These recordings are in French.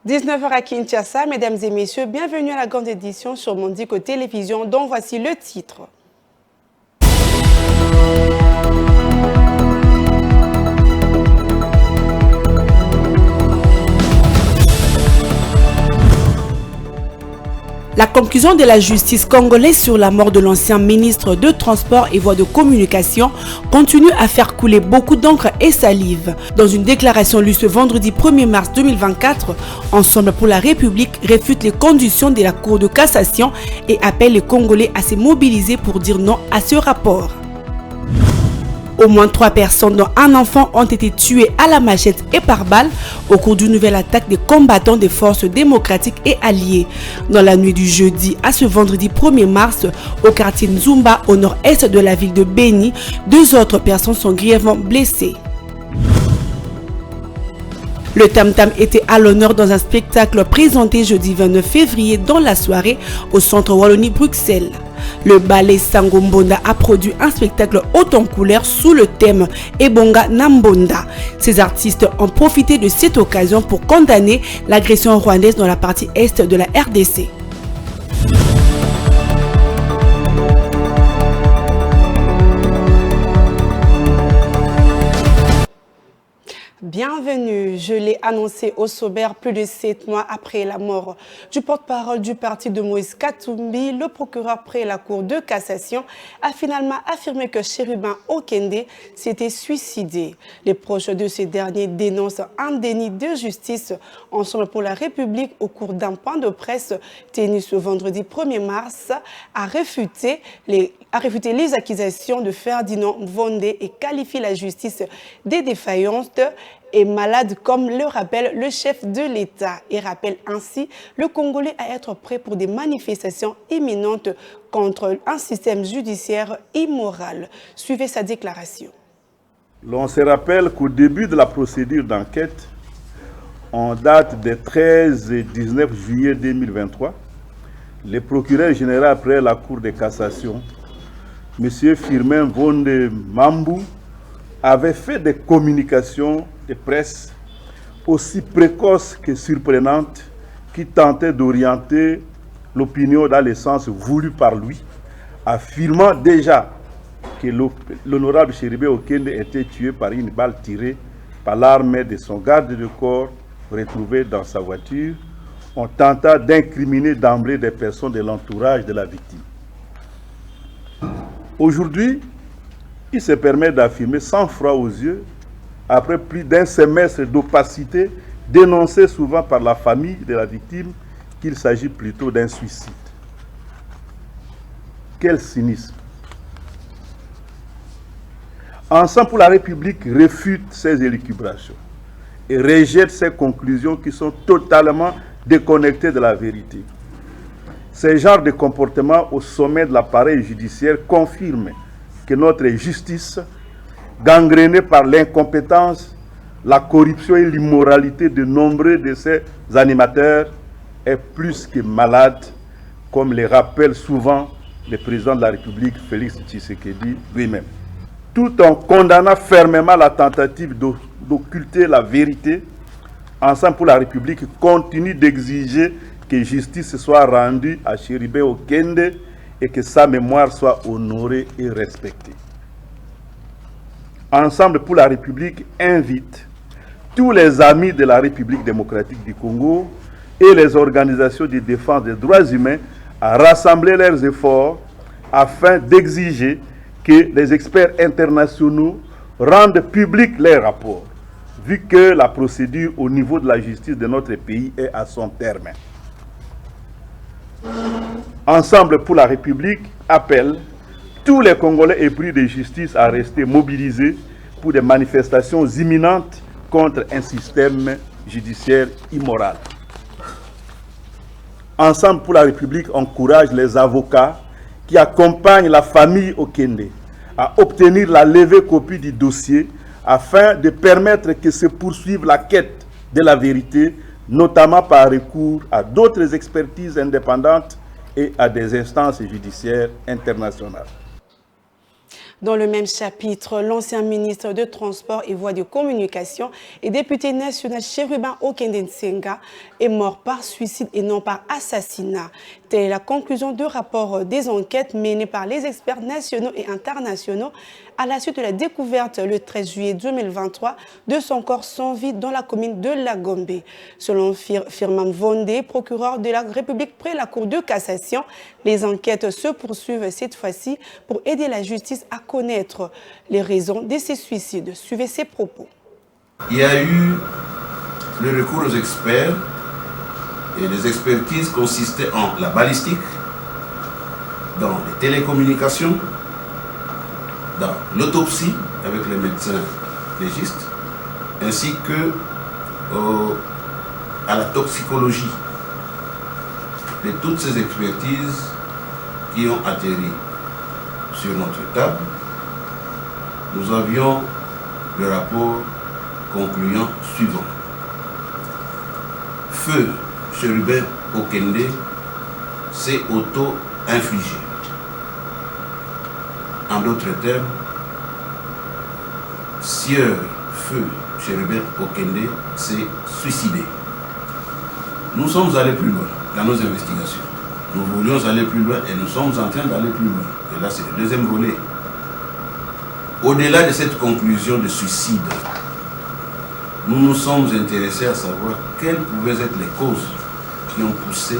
19h à Kinshasa, mesdames et messieurs, bienvenue à la grande édition sur Mondico Télévision, dont voici le titre. La conclusion de la justice congolaise sur la mort de l'ancien ministre de Transport et Voies de Communication continue à faire couler beaucoup d'encre et salive. Dans une déclaration lue ce vendredi 1er mars 2024, Ensemble pour la République réfute les conditions de la Cour de cassation et appelle les Congolais à se mobiliser pour dire non à ce rapport. Au moins 3 personnes, dont un enfant, ont été tuées à la machette et par balle au cours d'une nouvelle attaque des combattants des forces démocratiques et alliées. Dans la nuit du jeudi à ce vendredi 1er mars, au quartier Nzumba, au nord-est de la ville de Beni, 2 autres personnes sont grièvement blessées. Le tam-tam était à l'honneur dans un spectacle présenté jeudi 29 février dans la soirée au centre Wallonie-Bruxelles. Le ballet Sangombonda a produit un spectacle haut en couleur sous le thème Ebonga Nambonda. Ces artistes ont profité de cette occasion pour condamner l'agression rwandaise dans la partie est de la RDC. Bienvenue, je l'ai annoncé au Sobert plus de 7 mois après la mort du porte-parole du parti de Moïse Katumbi. Le procureur près la Cour de cassation a finalement affirmé que Chérubin Okende s'était suicidé. Les proches de ce dernier dénoncent un déni de justice. Ensemble pour la République, au cours d'un point de presse tenu ce vendredi 1er mars, a réfuté les accusations de Ferdinand Vonde et qualifié la justice de défaillante et malade, comme le rappelle le chef de l'État, et rappelle ainsi le Congolais à être prêt pour des manifestations imminentes contre un système judiciaire immoral. Suivez sa déclaration. L'on se rappelle qu'au début de la procédure d'enquête, en date des 13 et 19 juillet 2023, le procureur général près la Cour de cassation, M. Firmin Vonde Mambou, avait fait des communications de presse aussi précoces que surprenantes qui tentaient d'orienter l'opinion dans le sens voulu par lui, affirmant déjà que l'honorable Chérubin Okende était tué par une balle tirée par l'arme de son garde de corps retrouvé dans sa voiture. On tenta d'incriminer d'emblée des personnes de l'entourage de la victime. Aujourd'hui, il se permet d'affirmer sans froid aux yeux, après plus d'un semestre d'opacité, dénoncé souvent par la famille de la victime, qu'il s'agit plutôt d'un suicide. Quel cynisme! Ensemble pour la République réfute ces élucubrations et rejette ces conclusions qui sont totalement déconnectées de la vérité. Ces genres de comportements au sommet de l'appareil judiciaire confirment que notre justice, gangrénée par l'incompétence, la corruption et l'immoralité de nombreux de ses animateurs, est plus que malade, comme le rappelle souvent le président de la République, Félix Tshisekedi lui-même. Tout en condamnant fermement la tentative d'occulter la vérité, Ensemble pour la République continue d'exiger que justice soit rendue à Chérubin Okende et que sa mémoire soit honorée et respectée. Ensemble pour la République invite tous les amis de la République démocratique du Congo et les organisations de défense des droits humains à rassembler leurs efforts afin d'exiger que les experts internationaux rendent publics leurs rapports, vu que la procédure au niveau de la justice de notre pays est à son terme. Ensemble pour la République appelle tous les Congolais épris de justice à rester mobilisés pour des manifestations imminentes contre un système judiciaire immoral. Ensemble pour la République encourage les avocats qui accompagnent la famille Okende à obtenir la levée copie du dossier afin de permettre que se poursuive la quête de la vérité, notamment par recours à d'autres expertises indépendantes et à des instances judiciaires internationales. Dans le même chapitre, l'ancien ministre de Transport et Voies de Communication et député national Chérubin Okende Nsenga est mort par suicide et non par assassinat. Telle est la conclusion du rapport des enquêtes menées par les experts nationaux et internationaux à la suite de la découverte le 13 juillet 2023 de son corps sans vie dans la commune de Lagombe. Selon Firmin Vondé, procureur de la République près la Cour de cassation, les enquêtes se poursuivent cette fois-ci pour aider la justice à connaître les raisons de ces suicides. Suivez ces propos. Il y a eu le recours aux experts et les expertises consistaient en la balistique, dans les télécommunications, dans l'autopsie avec les médecins légistes, ainsi que à la toxicologie. De toutes ces expertises qui ont atterri sur notre table, nous avions le rapport concluant suivant. Feu Chérubin Okende s'est auto-infligé. En d'autres termes, Sieur Feu Chérubin Okende s'est suicidé. Nous sommes allés plus loin dans nos investigations. Nous voulions aller plus loin et nous sommes en train d'aller plus loin. Et là, c'est le deuxième volet. Au-delà de cette conclusion de suicide, nous nous sommes intéressés à savoir quelles pouvaient être les causes qui ont poussé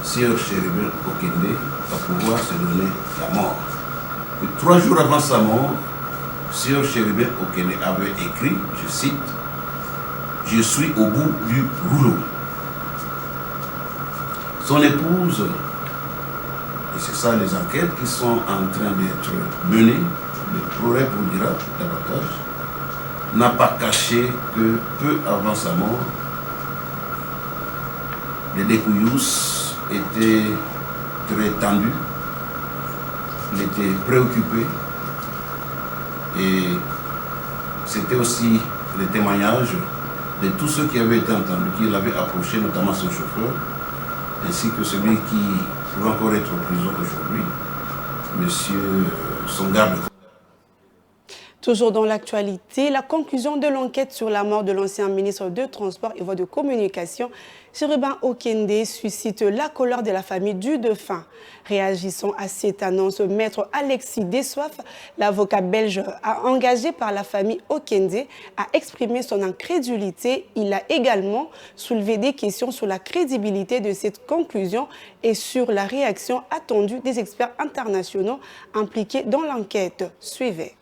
Sieur Chérubin Okende à pouvoir se donner la mort. Et 3 jours avant sa mort, Sieur Chérubin Okende avait écrit, je cite, « Je suis au bout du rouleau ». Son épouse, et c'est ça les enquêtes qui sont en train d'être menées, le progrès vous dira davantage, n'a pas caché que peu avant sa mort, les découillous étaient très tendus, il était préoccupé et c'était aussi le témoignage de tous ceux qui avaient été entendus, qui l'avaient approché, notamment son chauffeur, ainsi que celui qui peut encore être en prison aujourd'hui, monsieur son garde. Toujours dans l'actualité, la conclusion de l'enquête sur la mort de l'ancien ministre de Transport et Voies de Communication, Chérubin Okende, suscite la colère de la famille du défunt. Réagissant à cette annonce, maître Alexis Dessoif, l'avocat belge engagé par la famille Okende, a exprimé son incrédulité. Il a également soulevé des questions sur la crédibilité de cette conclusion et sur la réaction attendue des experts internationaux impliqués dans l'enquête. Suivez.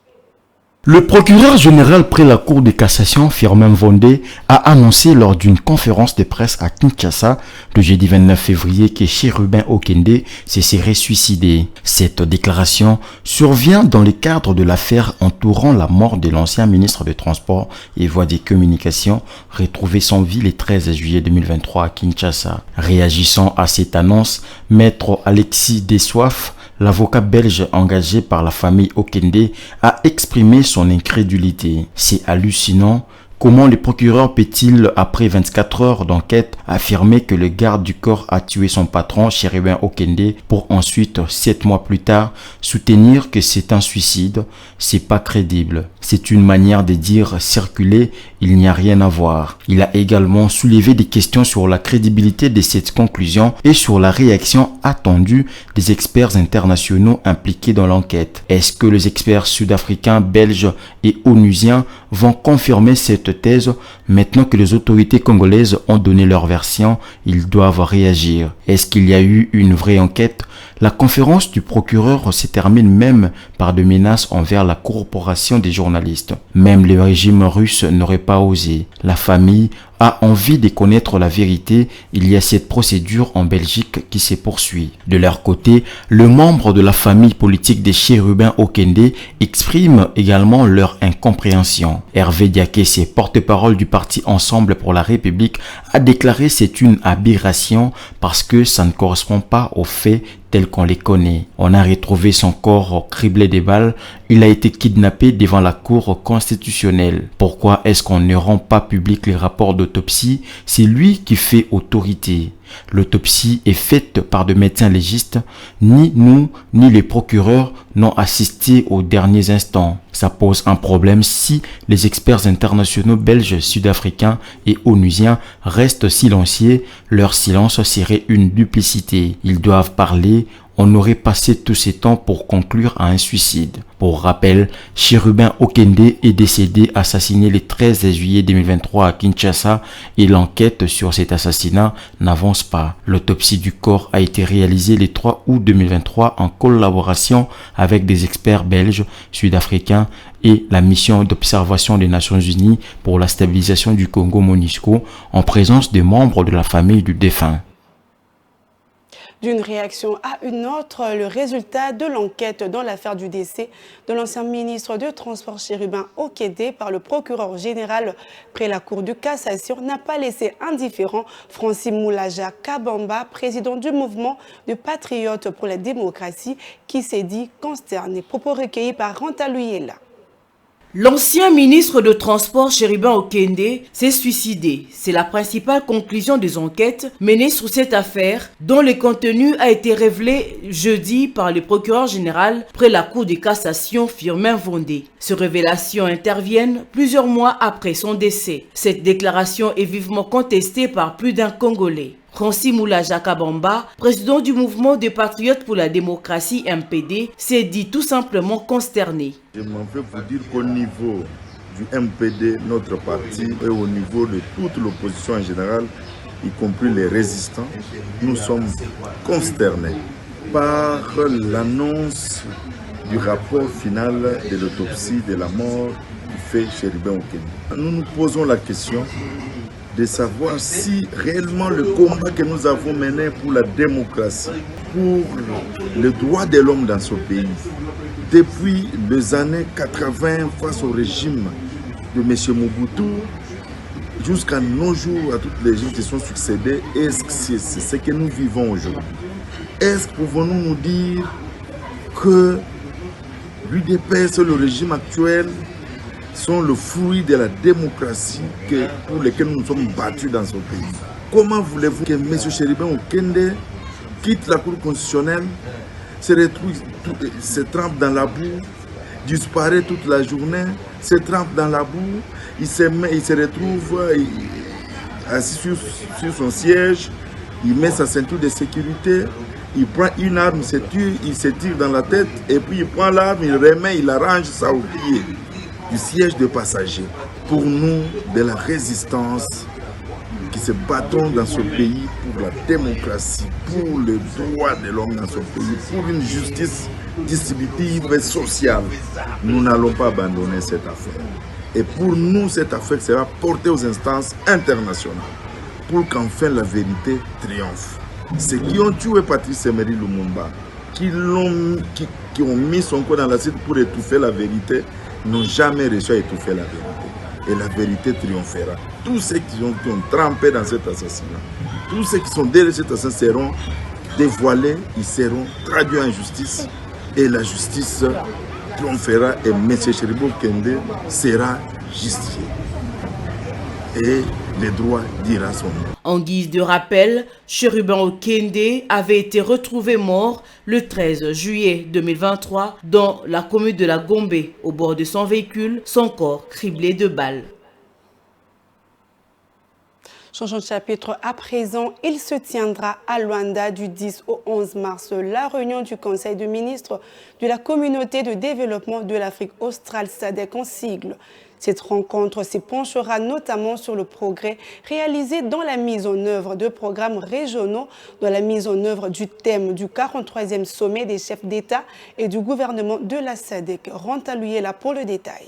Le procureur général près la Cour de cassation, Firmin Vondé, a annoncé lors d'une conférence de presse à Kinshasa le jeudi 29 février que Chérubin Okende se serait suicidé. Cette déclaration survient dans le cadre de l'affaire entourant la mort de l'ancien ministre des Transports et Voies des Communications, retrouvé sans vie le 13 juillet 2023 à Kinshasa. Réagissant à cette annonce, maître Alexis Dessoif, l'avocat belge engagé par la famille Okende, a exprimé son incrédulité. C'est hallucinant. Comment le procureur peut-il, après 24 heures d'enquête, affirmer que le garde du corps a tué son patron, Chérubin Okende, pour ensuite, 7 mois plus tard, soutenir que c'est un suicide? C'est pas crédible. C'est une manière de dire circuler, il n'y a rien à voir. Il a également soulevé des questions sur la crédibilité de cette conclusion et sur la réaction attendue des experts internationaux impliqués dans l'enquête. Est-ce que les experts sud-africains, belges et onusiens vont confirmer cette thèse? Maintenant que les autorités congolaises ont donné leur version, ils doivent réagir. Est-ce qu'il y a eu une vraie enquête? La conférence du procureur se termine même par des menaces envers la corporation des journalistes. Même le régime russe n'aurait pas osé. La famille a envie de connaître la vérité. Il y a cette procédure en Belgique qui se poursuit. De leur côté, le membre de la famille politique des Chérubin Okende exprime également leur incompréhension. Hervé Diakese, porte-parole du parti Ensemble pour la République, a déclaré c'est une aberration parce que ça ne correspond pas aux faits tels qu'on les connaît. On a retrouvé son corps criblé de balles. Il a été kidnappé devant la Cour constitutionnelle. Pourquoi est-ce qu'on ne rend pas public les rapports d'autopsie? C'est lui qui fait autorité. L'autopsie est faite par de médecins légistes. Ni nous, ni les procureurs n'ont assisté aux derniers instants. Ça pose un problème si les experts internationaux belges, sud-africains et onusiens restent silencieux. Leur silence serait une duplicité. Ils doivent parler. On aurait passé tous ces temps pour conclure à un suicide. Pour rappel, Chérubin Okende est décédé assassiné le 13 juillet 2023 à Kinshasa et l'enquête sur cet assassinat n'avance pas. L'autopsie du corps a été réalisée le 3 août 2023 en collaboration avec des experts belges, sud-africains et la mission d'observation des Nations Unies pour la stabilisation du Congo MONUSCO en présence des membres de la famille du défunt. D'une réaction à une autre, le résultat de l'enquête dans l'affaire du décès de l'ancien ministre de Transport Chérubin Okende par le procureur général près la Cour de cassation n'a pas laissé indifférent Francis Moulaja Kabamba, président du mouvement de patriotes pour la démocratie, qui s'est dit consterné. Propos recueillis par Ranta Luyela. L'ancien ministre de Transport Chérubin Okende s'est suicidé. C'est la principale conclusion des enquêtes menées sur cette affaire, dont le contenu a été révélé jeudi par le procureur général près la Cour de cassation Firmin Vondé. Ces révélations interviennent plusieurs mois après son décès. Cette déclaration est vivement contestée par plus d'un Congolais. Francis Moulaja Kabamba, président du mouvement des patriotes pour la démocratie MPD, s'est dit tout simplement consterné. Je m'en fais pour dire qu'au niveau du MPD, notre parti, et au niveau de toute l'opposition en général, y compris les résistants, nous sommes consternés par l'annonce du rapport final de l'autopsie de la mort du fait Chérubin Okende. Nous nous posons la question de savoir si réellement le combat que nous avons mené pour la démocratie, pour les droits de l'homme dans ce pays, depuis les années 80 face au régime de M. Mobutu, jusqu'à nos jours, à toutes les gens qui sont succédés, est-ce que c'est ce que nous vivons aujourd'hui? Est-ce que pouvons-nous nous dire que l'UDPS, le régime actuel, sont le fruit de la démocratie pour laquelle nous nous sommes battus dans ce pays? Comment voulez-vous que M. Chérubin Okende quitte la Cour constitutionnelle, se trempe dans la boue, disparaît toute la journée, se trempe dans la boue, il se retrouve assis sur son siège, il met sa ceinture de sécurité, il prend une arme, il se tire dans la tête, et puis il prend l'arme, il remet, il arrange ça au pied du siège de passagers. Pour nous, de la résistance, qui se battons dans ce pays pour la démocratie, pour le droit de l'homme dans ce pays, pour une justice distributive et sociale, nous n'allons pas abandonner cette affaire. Et pour nous, cette affaire sera portée aux instances internationales pour qu'enfin la vérité triomphe. Ceux qui ont tué Patrice Emery Lumumba, qui ont mis son corps dans l'acide pour étouffer la vérité, n'ont jamais réussi à étouffer la vérité. Et la vérité triomphera. Tous ceux qui ont trempé dans cet assassinat, tous ceux qui sont derrière cet assassinat seront dévoilés, ils seront traduits en justice et la justice triomphera et M. Chérubin Okende sera justifié. Et le droit dira son nom. En guise de rappel, Chérubin Okende avait été retrouvé mort le 13 juillet 2023 dans la commune de la Gombe, au bord de son véhicule, son corps criblé de balles. Changeons de chapitre à présent, il se tiendra à Luanda du 10 au 11 mars la réunion du Conseil de ministres de la Communauté de développement de l'Afrique australe SADC en sigle. Cette rencontre se penchera notamment sur le progrès réalisé dans la mise en œuvre de programmes régionaux, dans la mise en œuvre du thème du 43e sommet des chefs d'État et du gouvernement de la SADC. Ranta Luyela pour le détail.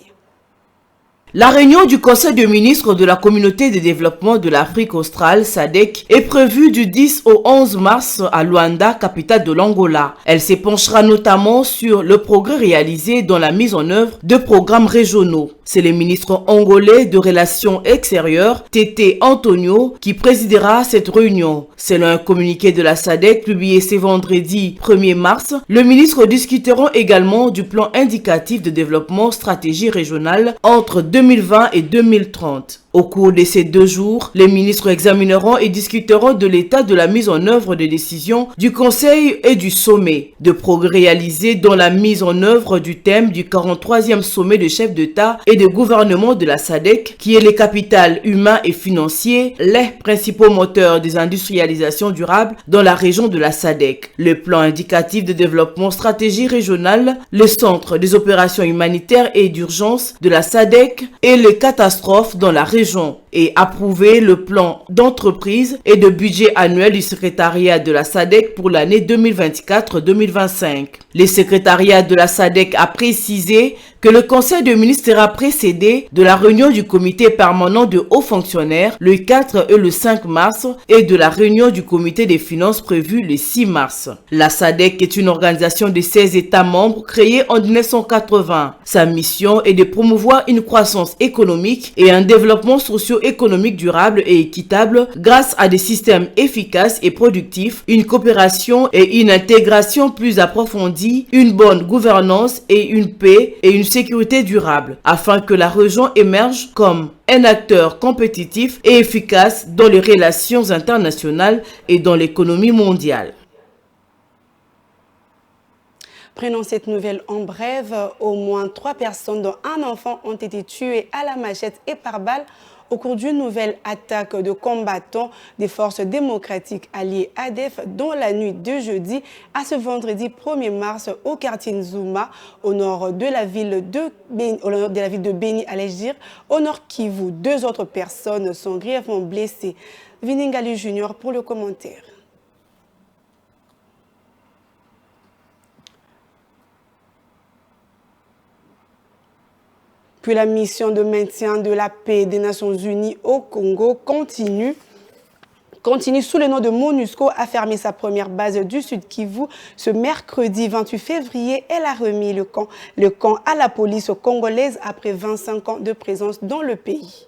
La réunion du Conseil des ministres de la Communauté de développement de l'Afrique australe, SADC, est prévue du 10 au 11 mars à Luanda, capitale de l'Angola. Elle se penchera notamment sur le progrès réalisé dans la mise en œuvre de programmes régionaux. C'est le ministre angolais de Relations extérieures, Tété Antonio, qui présidera cette réunion. Selon un communiqué de la SADC publié ce vendredi 1er mars, le ministre discuteront également du plan indicatif de développement stratégie régionale entre 2020 et 2030. Au cours de ces 2 jours, les ministres examineront et discuteront de l'état de la mise en œuvre des décisions du Conseil et du sommet, de progrès réalisés dans la mise en œuvre du thème du 43e sommet de chefs d'État et de gouvernement de la SADC, qui est le capital humain et financier, les principaux moteurs des industrialisations durables dans la région de la SADC, le plan indicatif de développement stratégie régionale, le centre des opérations humanitaires et d'urgence de la SADC et les catastrophes dans la région, et approuver le plan d'entreprise et de budget annuel du secrétariat de la SADC pour l'année 2024-2025. Le secrétariat de la SADC a précisé que le Conseil des ministres sera précédé de la réunion du comité permanent de hauts fonctionnaires le 4 et le 5 mars et de la réunion du comité des finances prévue le 6 mars. La SADC est une organisation de 16 États membres créée en 1980. Sa mission est de promouvoir une croissance économique et un développement socio-économique durable et équitable grâce à des systèmes efficaces et productifs, une coopération et une intégration plus approfondie, une bonne gouvernance et une paix et une sécurité durable, afin que la région émerge comme un acteur compétitif et efficace dans les relations internationales et dans l'économie mondiale. Prenons cette nouvelle en bref. Au moins 3 personnes, dont un enfant, ont été tuées à la machette et par balle au cours d'une nouvelle attaque de combattants des forces démocratiques alliées ADF dans la nuit de jeudi à ce vendredi 1er mars au quartier Nzuma, au nord de la ville de Beni, allais-je dire, au nord Kivu. 2 autres personnes sont grièvement blessées. Viningali Junior pour le commentaire. Puis la mission de maintien de la paix des Nations Unies au Congo continue sous le nom de MONUSCO à fermer sa première base du Sud Kivu. Ce mercredi 28 février, elle a remis le camp à la police congolaise après 25 ans de présence dans le pays.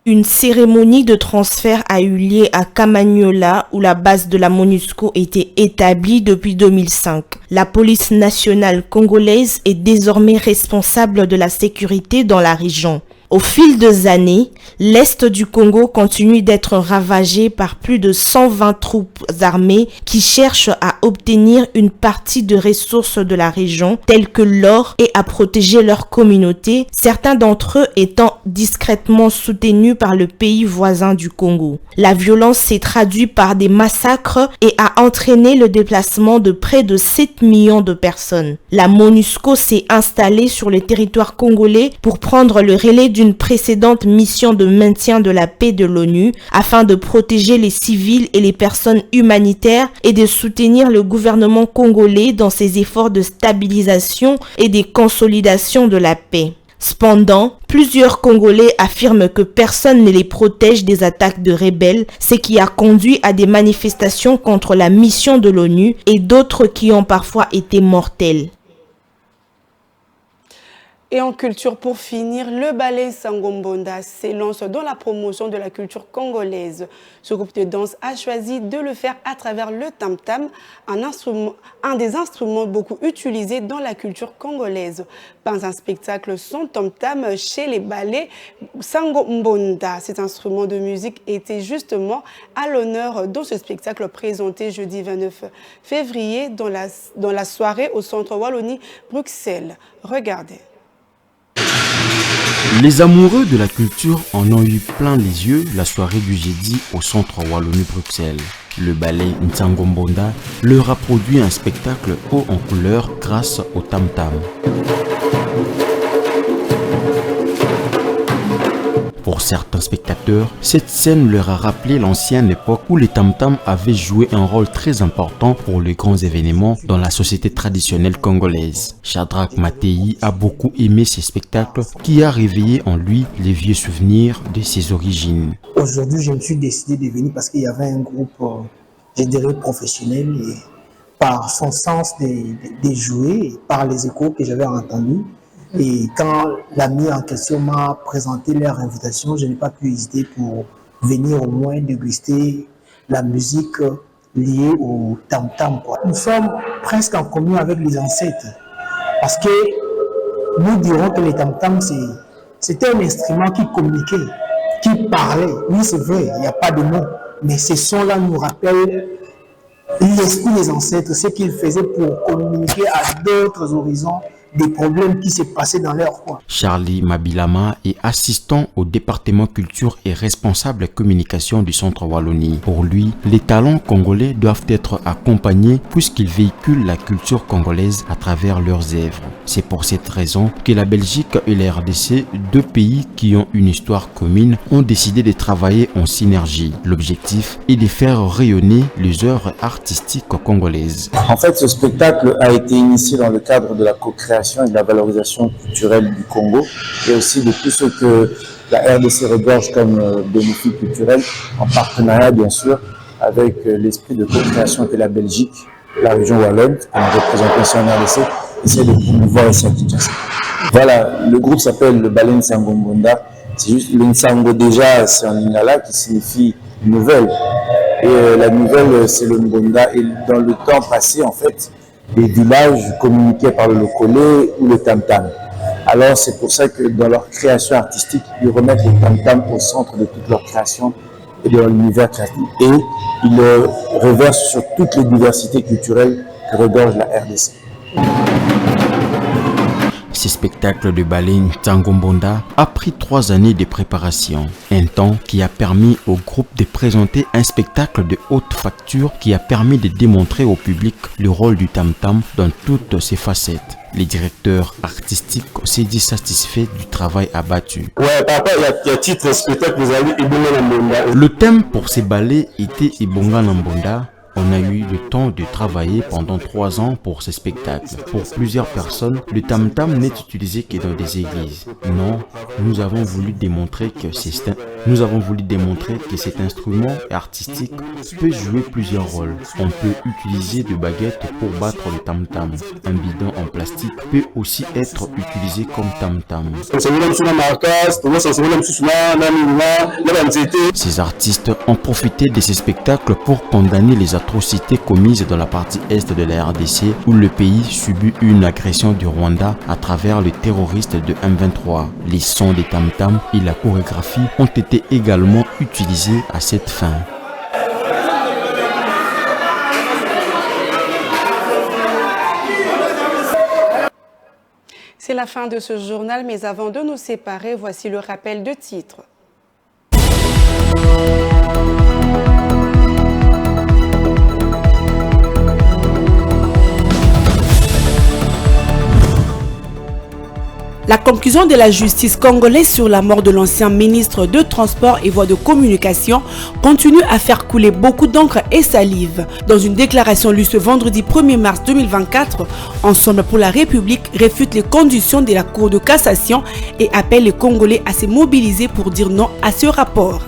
Une cérémonie de transfert a eu lieu à Kamanyola où la base de la MONUSCO était établie depuis 2005. La police nationale congolaise est désormais responsable de la sécurité dans la région. Au fil des années, l'Est du Congo continue d'être ravagé par plus de 120 troupes armées qui cherchent à obtenir une partie de ressources de la région, telles que l'or, et à protéger leur communauté, certains d'entre eux étant discrètement soutenus par le pays voisin du Congo. La violence s'est traduite par des massacres et a entraîné le déplacement de près de 7 millions de personnes. La MONUSCO s'est installée sur le territoire congolais pour prendre le relais d'une précédente mission de maintien de la paix de l'ONU afin de protéger les civils et les personnes humanitaires et de soutenir le gouvernement congolais dans ses efforts de stabilisation et de consolidation de la paix. Cependant, plusieurs Congolais affirment que personne ne les protège des attaques de rebelles, ce qui a conduit à des manifestations contre la mission de l'ONU et d'autres qui ont parfois été mortelles. Et en culture, pour finir, le ballet Sangombonda s'élance dans la promotion de la culture congolaise. Ce groupe de danse a choisi de le faire à travers le tam-tam, un des instruments beaucoup utilisés dans la culture congolaise. Dans un spectacle sans tam-tam chez les ballets Sangombonda. Cet instrument de musique était justement à l'honneur dans ce spectacle présenté jeudi 29 février dans la soirée au centre Wallonie-Bruxelles. Regardez. Les amoureux de la culture en ont eu plein les yeux la soirée du jeudi au centre Wallonie-Bruxelles. Le ballet Nsangombonda leur a produit un spectacle haut en couleur grâce au tam-tam. Pour certains spectateurs, cette scène leur a rappelé l'ancienne époque où les tam-tams avaient joué un rôle très important pour les grands événements dans la société traditionnelle congolaise. Shadrach Matei a beaucoup aimé ces spectacles qui a réveillé en lui les vieux souvenirs de ses origines. Aujourd'hui, je me suis décidé de venir parce qu'il y avait un groupe, je dirais, professionnel et par son sens de jouer, par les échos que j'avais entendus. Et quand l'ami en question m'a présenté leur invitation, je n'ai pas pu hésiter pour venir au moins déguster la musique liée au tam-tam. Nous sommes presque en commun avec les ancêtres parce que nous dirons que les tam-tam C'était un instrument qui communiquait, qui parlait. Oui, c'est vrai, il n'y a pas de mots, mais ces sons-là nous rappellent l'esprit des ancêtres, ce qu'ils faisaient pour communiquer à d'autres horizons des problèmes qui se passaient dans leur coin. Charlie Mabilama est assistant au département culture et responsable communication du Centre Wallonie. Pour lui, les talents congolais doivent être accompagnés puisqu'ils véhiculent la culture congolaise à travers leurs œuvres. C'est pour cette raison que la Belgique et la RDC, deux pays qui ont une histoire commune, ont décidé de travailler en synergie. L'objectif est de faire rayonner les œuvres artistiques congolaises. En fait, ce spectacle a été initié dans le cadre de la co-création et de la valorisation culturelle du Congo et aussi de tout ce que la RDC regorge comme bénéfice culturel en partenariat bien sûr avec l'esprit de co-création que la Belgique, la région wallonne, comme représentant ici en RDC, essaie de promouvoir ici à Kinshasa. Voilà, le groupe s'appelle le Ballet Nsango Mbonda. C'est juste le Nsango déjà, c'est un lingala qui signifie nouvelle. Et la nouvelle, c'est le Mbonda. Et dans le temps passé, en fait, les villages communiquaient par le lokolé ou le tam-tam. Alors c'est pour ça que dans leur création artistique, ils remettent le tam-tam au centre de toute leur création et de leur univers créatif. Et ils le reversent sur toutes les diversités culturelles que regorge la RDC. Ce spectacle de ballet Nsango Mbonda a pris 3 années de préparation, un temps qui a permis au groupe de présenter un spectacle de haute facture qui a permis de démontrer au public le rôle du tam-tam dans toutes ses facettes. Les directeurs artistiques s'est dit satisfaits du travail abattu. Ouais, papa, il y a titre spectacle, vous avez Ibonga Nambonda. Le thème pour ces ballets était Ibonga Nambonda. On a eu le temps de travailler pendant 3 ans pour ce spectacle. Pour plusieurs personnes, le tam-tam n'est utilisé que dans des églises. Non, nous avons voulu démontrer que cet instrument artistique peut jouer plusieurs rôles. On peut utiliser des baguettes pour battre le tam-tam. Un bidon en plastique peut aussi être utilisé comme tam-tam. Ces artistes ont profité de ces spectacles pour condamner les atrocités commises dans la partie est de la RDC où le pays subit une agression du Rwanda à travers les terroristes de M23. Les sons des tam-tam et la chorégraphie ont été également utilisés à cette fin. C'est la fin de ce journal, mais avant de nous séparer, voici le rappel de titres. La conclusion de la justice congolaise sur la mort de l'ancien ministre de Transport et Voies de Communication continue à faire couler beaucoup d'encre et salive. Dans une déclaration lue ce vendredi 1er mars 2024, Ensemble pour la République réfute les conditions de la Cour de cassation et appelle les Congolais à se mobiliser pour dire non à ce rapport.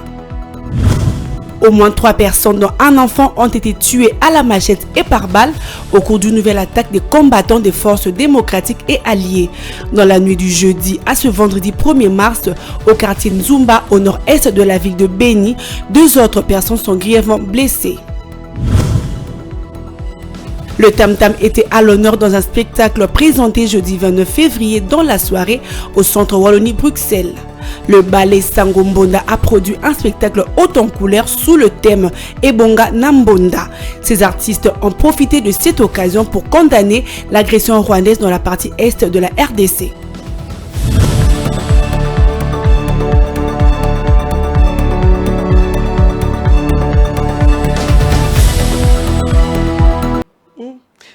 Au moins 3 personnes, dont un enfant, ont été tuées à la machette et par balle au cours d'une nouvelle attaque des combattants des forces démocratiques et alliées. Dans la nuit du jeudi à ce vendredi 1er mars, au quartier Nzumba, au nord-est de la ville de Beni, 2 autres personnes sont grièvement blessées. Le tam-tam était à l'honneur dans un spectacle présenté jeudi 29 février dans la soirée au centre Wallonie Bruxelles. Le ballet Nsango Mbonda a produit un spectacle haut en couleur sous le thème Ibonga Nambonda. Ces artistes ont profité de cette occasion pour condamner l'agression rwandaise dans la partie est de la RDC.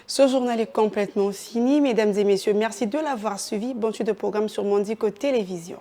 Ce journal est complètement fini. Mesdames et messieurs, merci de l'avoir suivi. Bonne suite de programme sur Mondico Télévision.